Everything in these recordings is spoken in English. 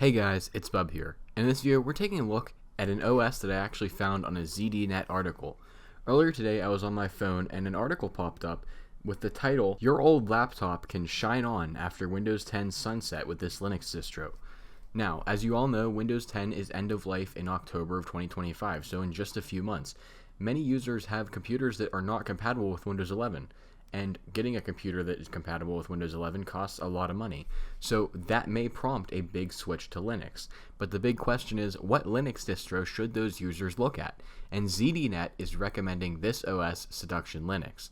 Hey guys, it's Bub here. In this video, we're taking a look at an OS that I actually found on a ZDNet article. Earlier today, I was on my phone and an article popped up with the title, "Your old laptop can shine on after Windows 10 sunset with this Linux distro." Now, as you all know, Windows 10 is end of life in October of 2025, so in just a few months. Many users have computers that are not compatible with Windows 11. And getting a computer that is compatible with Windows 11 costs a lot of money. So that may prompt a big switch to Linux. But the big question is, what Linux distro should those users look at? And ZDNet is recommending this OS, Siduction Linux.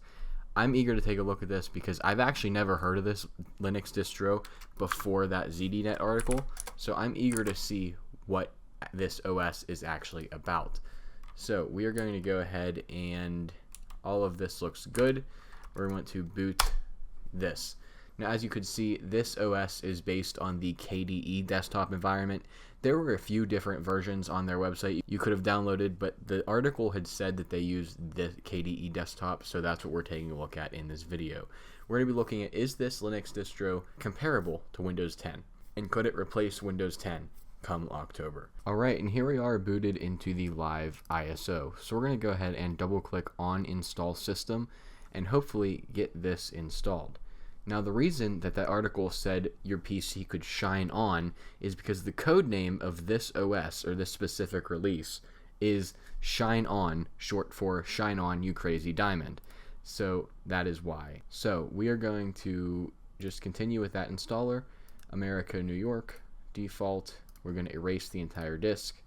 I'm eager to take a look at this because I've actually never heard of this Linux distro before that ZDNet article. So I'm eager to see what this OS is actually about. So we are going to go ahead and all of this looks good. We're going to boot this. Now, as you could see, this OS is based on the KDE desktop environment. There were a few different versions on their website you could have downloaded, but the article had said that they used the KDE desktop, so that's what we're taking a look at in this video. We're going to be looking at, is this Linux distro comparable to Windows 10? And could it replace Windows 10 come October? Alright, and here we are booted into the live ISO. So we're going to go ahead and double click on Install System and hopefully get this installed. Now, the reason that article said your PC could shine on is because the code name of this OS, or this specific release, is Shine On, short for Shine On You Crazy Diamond. So that is why. So we are going to just continue with that installer. America, New York, default. We're going to erase the entire disk.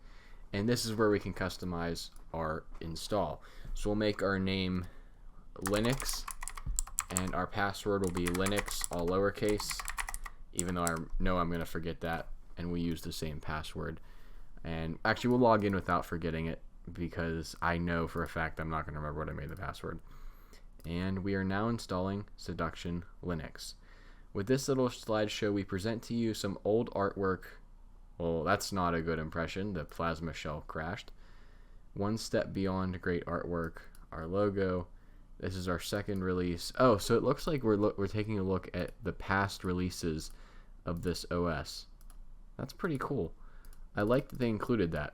And this is where we can customize our install. So we'll make our name Linux, and our password will be Linux, all lowercase, even though I know I'm going to forget that, and we use the same password. And actually, we'll log in without forgetting it, because I know for a fact I'm not going to remember what I made the password. And we are now installing Seduction Linux. With this little slideshow, we present to you some old artwork. Well, that's not a good impression. The plasma shell crashed. One step beyond great artwork, our logo. This is our second release. Oh, so it looks like we're taking a look at the past releases of this OS. That's pretty cool. I like that they included that.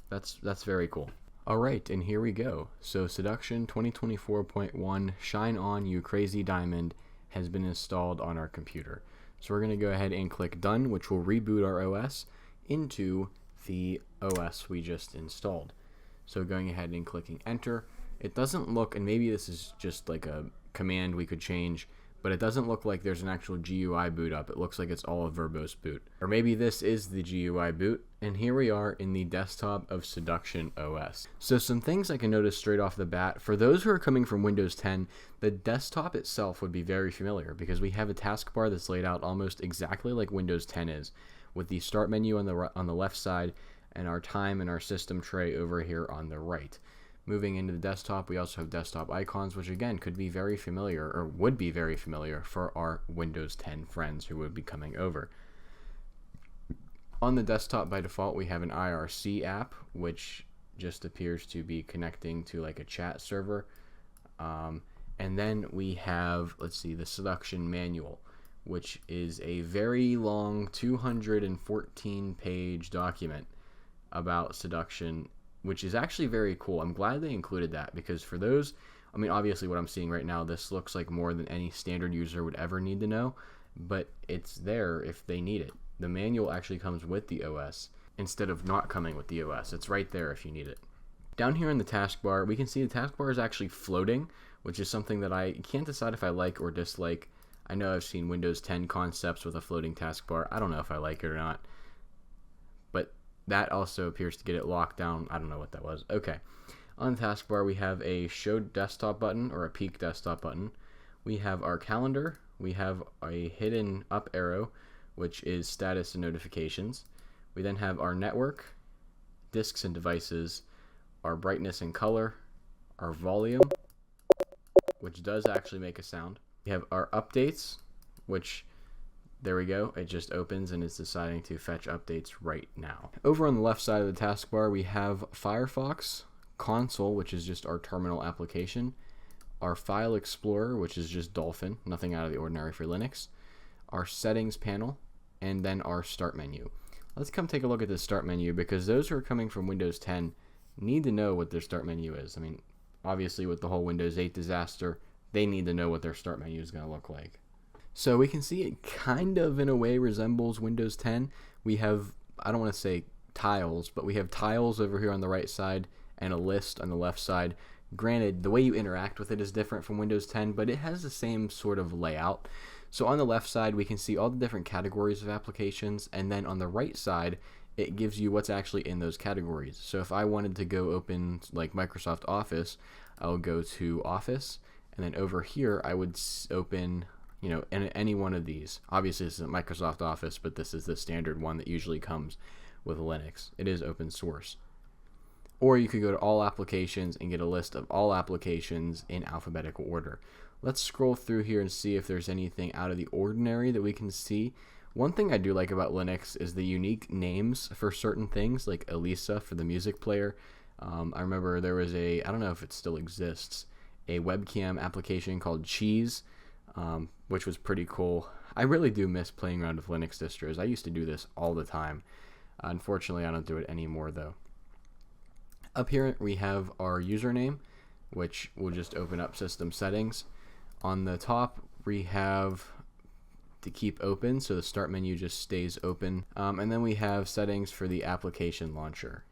That's very cool. Alright, and here we go. So Seduction 2024.1 Shine On You Crazy Diamond has been installed on our computer. So we're going to go ahead and click Done, which will reboot our OS into the OS we just installed. So going ahead and clicking Enter. It doesn't look, and maybe this is just like a command we could change, but it doesn't look like there's an actual GUI boot up. It looks like it's all a verbose boot. Or maybe this is the GUI boot, and here we are in the desktop of Seduction OS. So some things I can notice straight off the bat, for those who are coming from Windows 10, the desktop itself would be very familiar because we have a taskbar that's laid out almost exactly like Windows 10 is, with the start menu on the left side and our time and our system tray over here on the right. Moving into the desktop, we also have desktop icons, which again could be very familiar, or would be very familiar for our Windows 10 friends who would be coming over. On the desktop, by default, we have an IRC app, which just appears to be connecting to like a chat server. And then we have, let's see, the Seduction manual, which is a very long 214-page document about Seduction, which is actually very cool. I'm glad they included that because for those, I mean, obviously what I'm seeing right now, this looks like more than any standard user would ever need to know, but it's there if they need it. The manual actually comes with the OS instead of not coming with the OS. It's right there if you need it. Down here in the taskbar, we can see the taskbar is actually floating, which is something that I can't decide if I like or dislike. I know I've seen Windows 10 concepts with a floating taskbar. I don't know if I like it or not. But that also appears to get it locked down. I don't know what that was. Okay. On the taskbar, we have a Show Desktop button or a Peek Desktop button. We have our calendar. We have a hidden up arrow, which is status and notifications. We then have our network, disks and devices, our brightness and color, our volume, which does actually make a sound. We have our updates, which, there we go, it just opens and it's deciding to fetch updates right now. Over on the left side of the taskbar, we have Firefox, Console, which is just our terminal application, our File Explorer, which is just Dolphin, nothing out of the ordinary for Linux, our Settings panel, and then our Start menu. let's come take a look at the start menu, because those who are coming from Windows 10 need to know what their start menu is. I mean, obviously with the whole Windows 8 disaster, they need to know what their start menu is going to look like. So we can see it kind of in a way resembles Windows 10. We have, I don't want to say tiles, but we have tiles over here on the right side and a list on the left side. Granted, the way you interact with it is different from Windows 10, but it has the same sort of layout. So on the left side, we can see all the different categories of applications, and then on the right side, it gives you what's actually in those categories. So if I wanted to go open like Microsoft Office, I'll go to Office, and then over here, I would open, you know, any one of these. Obviously, this isn't Microsoft Office, but this is the standard one that usually comes with Linux. It is open source. Or you could go to all applications and get a list of all applications in alphabetical order. Let's scroll through here and see if there's anything out of the ordinary that we can see. One thing I do like about Linux is the unique names for certain things, like Elisa for the music player. I remember there was I don't know if it still exists, a webcam application called Cheese, which was pretty cool. I really do miss playing around with Linux distros. I used to do this all the time. Unfortunately, I don't do it anymore though. Up here we have our username, which will just open up system settings. On the top we have to keep open, so the start menu just stays open. And then we have settings for the application launcher.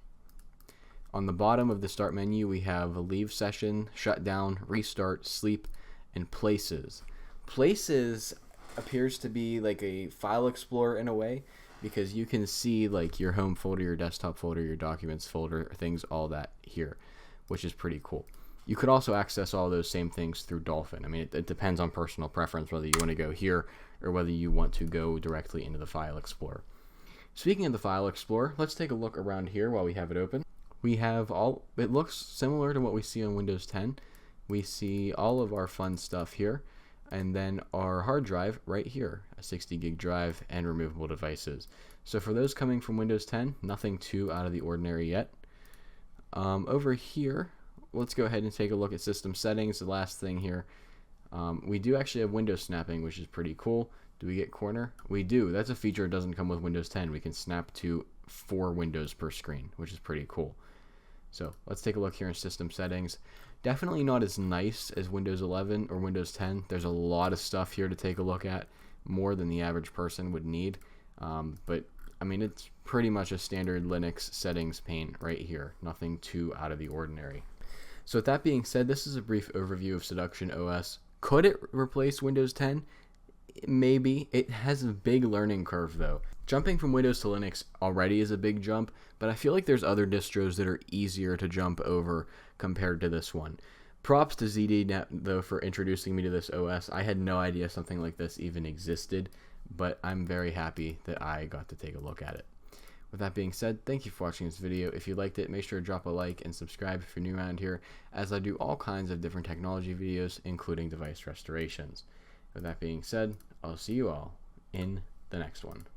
On the bottom of the start menu we have a leave session, shutdown, restart, sleep, and places. Places appears to be like a file explorer in a way, because you can see like your home folder, your desktop folder, your documents folder, things, all that here, which is pretty cool. You could also access all those same things through Dolphin. I mean, it depends on personal preference whether you want to go here or whether you want to go directly into the File Explorer. Speaking of the File Explorer, let's take a look around here while we have it open. We have it looks similar to what we see on Windows 10. We see all of our fun stuff here, and then our hard drive right here, a 60 gig drive and removable devices. So for those coming from Windows 10, nothing too out of the ordinary yet. Over here, let's go ahead and take a look at system settings. The last thing here, we do actually have window snapping, which is pretty cool. Do we get corner? We do. That's a feature that doesn't come with Windows 10. We can snap to 4 windows per screen, which is pretty cool. So let's take a look here in system settings. Definitely not as nice as Windows 11 or Windows 10. There's a lot of stuff here to take a look at, more than the average person would need. But I mean, it's pretty much a standard Linux settings pane right here. Nothing too out of the ordinary. So with that being said, this is a brief overview of Seduction OS. Could it replace Windows 10? Maybe. It has a big learning curve though. Jumping from Windows to Linux already is a big jump, but I feel like there's other distros that are easier to jump over compared to this one. Props to ZDNet though for introducing me to this OS. I had no idea something like this even existed, but I'm very happy that I got to take a look at it. With that being said, thank you for watching this video. If you liked it, make sure to drop a like and subscribe if you're new around here, as I do all kinds of different technology videos, including device restorations. With that being said, I'll see you all in the next one.